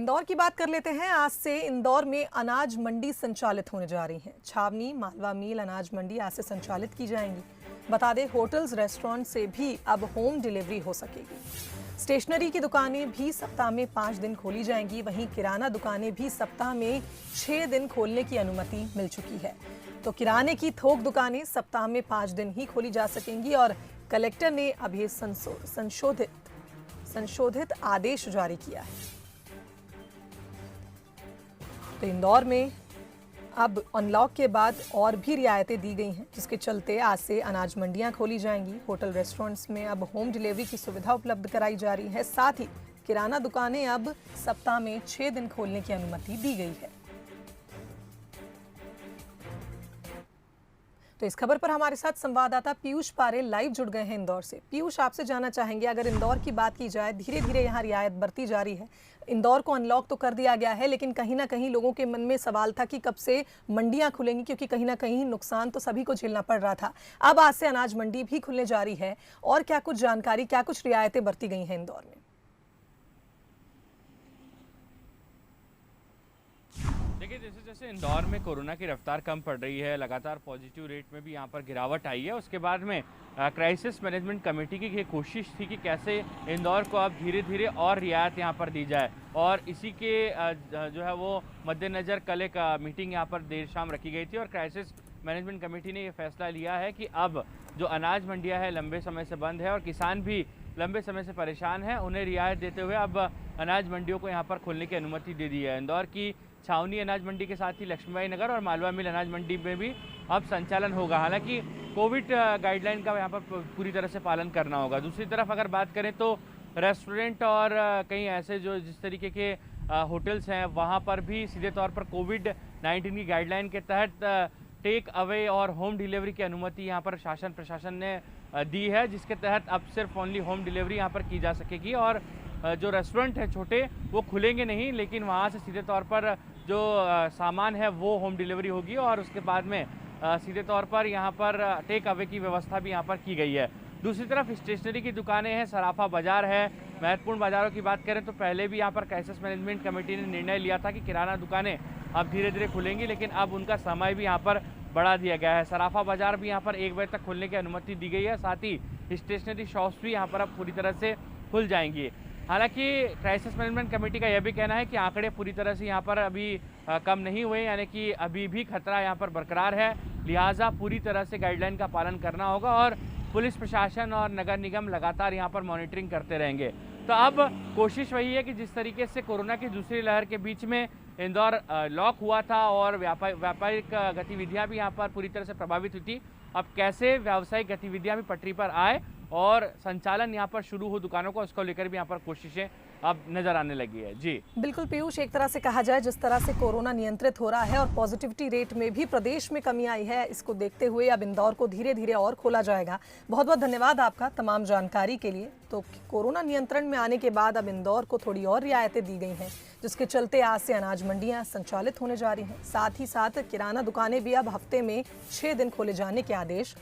इंदौर की बात कर लेते हैं। आज से इंदौर में अनाज मंडी संचालित होने जा रही है। छावनी, मालवा मिल अनाज मंडी आज से संचालित की जाएंगी। बता दें, होटल्स, रेस्टोरेंट से भी अब होम डिलीवरी हो सकेगी। स्टेशनरी की दुकानें भी सप्ताह में 5 दिन खोली जाएंगी। वहीं किराना दुकानें भी सप्ताह में 6 दिन खोलने की अनुमति मिल चुकी है। तो किराने की थोक दुकानें सप्ताह में 5 दिन ही खोली जा सकेंगी और कलेक्टर ने अभी संशोधित आदेश जारी किया है। तो इंदौर में अब अनलॉक के बाद और भी रियायतें दी गई हैं, जिसके चलते आज से अनाज मंडियां खोली जाएंगी। होटल, रेस्टोरेंट्स में अब होम डिलीवरी की सुविधा उपलब्ध कराई जा रही है। साथ ही किराना दुकानें अब सप्ताह में 6 दिन खोलने की अनुमति दी गई है। तो इस खबर पर हमारे साथ संवाददाता पीयूष पारे लाइव जुड़ गए हैं इंदौर से। पीयूष, आपसे जानना चाहेंगे, अगर इंदौर की बात की जाए, धीरे धीरे यहाँ रियायत बढ़ती जा रही है। इंदौर को अनलॉक तो कर दिया गया है, लेकिन कहीं ना कहीं लोगों के मन में सवाल था कि कब से मंडियां खुलेंगी, क्योंकि कहीं ना कहीं नुकसान तो सभी को झेलना पड़ रहा था। अब आज से अनाज मंडी भी खुलने जा रही है। और क्या कुछ जानकारी, क्या कुछ रियायतें बरती गई हैं इंदौर में? देखिए, जैसे जैसे इंदौर में कोरोना की रफ्तार कम पड़ रही है, लगातार पॉजिटिव रेट में भी यहाँ पर गिरावट आई है। उसके बाद में क्राइसिस मैनेजमेंट कमेटी की ये कोशिश थी कि कैसे इंदौर को अब धीरे धीरे और रियायत यहाँ पर दी जाए, और इसी के जो है वो मद्देनज़र कल एक मीटिंग यहाँ पर देर शाम रखी गई थी। और क्राइसिस मैनेजमेंट कमेटी ने ये फैसला लिया है कि अब जो अनाज मंडियाँ हैं लंबे समय से बंद है और किसान भी लंबे समय से परेशान हैं, उन्हें रियायत देते हुए अब अनाज मंडियों को यहाँ पर खोलने की अनुमति दे दी है। इंदौर की छावनी अनाज मंडी के साथ ही लक्ष्मीबाई नगर और मालवा मिल अनाज मंडी में भी अब संचालन होगा। हालांकि कोविड गाइडलाइन का यहाँ पर पूरी तरह से पालन करना होगा। दूसरी तरफ अगर बात करें तो रेस्टोरेंट और कई ऐसे जो जिस तरीके के होटल्स हैं, वहाँ पर भी सीधे तौर पर कोविड-19 की गाइडलाइन के तहत टेक अवे और होम डिलीवरी की अनुमति यहाँ पर शासन प्रशासन ने दी है, जिसके तहत अब सिर्फ ओनली होम डिलीवरी यहाँ पर की जा सकेगी। और जो रेस्टोरेंट है छोटे, वो खुलेंगे नहीं, लेकिन वहाँ से सीधे तौर पर जो सामान है वो होम डिलीवरी होगी। और उसके बाद में सीधे तौर पर यहाँ पर टेक अवे की व्यवस्था भी यहाँ पर की गई है। दूसरी तरफ स्टेशनरी की दुकानें हैं, सराफा बाजार है। महत्वपूर्ण बाज़ारों की बात करें तो पहले भी यहाँ पर क्राइसिस मैनेजमेंट कमेटी ने निर्णय लिया था कि किराना दुकानें अब धीरे धीरे खुलेंगी, लेकिन अब उनका समय भी यहाँ पर बढ़ा दिया गया है। सराफा बाजार भी यहाँ पर 1 बजे तक खुलने की अनुमति दी गई है। साथ ही स्टेशनरी शॉप्स भी यहाँ पर अब पूरी तरह से खुल जाएंगी। हालांकि क्राइसिस मैनेजमेंट कमेटी का यह भी कहना है कि आंकड़े पूरी तरह से यहाँ पर अभी कम नहीं हुए, यानी कि अभी भी खतरा यहाँ पर बरकरार है। लिहाजा पूरी तरह से गाइडलाइन का पालन करना होगा और पुलिस प्रशासन और नगर निगम लगातार यहाँ पर मॉनिटरिंग करते रहेंगे। तो अब कोशिश वही है कि जिस तरीके से कोरोना की दूसरी लहर के बीच में इंदौर लॉक हुआ था और व्यापारिक गतिविधियाँ भी यहाँ पर पूरी तरह से प्रभावित हुई थी, अब कैसे व्यावसायिक गतिविधियाँ भी पटरी पर आए और संचालन यहाँ पर शुरू हो दुकानों को, उसको लेकर भी यहाँ पर कोशिशें अब नजर आने लगी है। जी बिल्कुल पीयूष, एक तरह से कहा जाए, जिस तरह से कोरोना नियंत्रित हो रहा है और पॉजिटिविटी रेट में भी प्रदेश में कमी आई है, इसको देखते हुए अब इंदौर को धीरे धीरे और खोला जाएगा। बहुत बहुत धन्यवाद आपका तमाम जानकारी के लिए। तो कोरोना नियंत्रण में आने के बाद अब इंदौर को थोड़ी और रियायतें दी गई हैं, जिसके चलते आज से अनाज मंडियां संचालित होने जा रही हैं। साथ ही साथ किराना दुकानें भी अब हफ्ते में 6 दिन खोले जाने के आदेश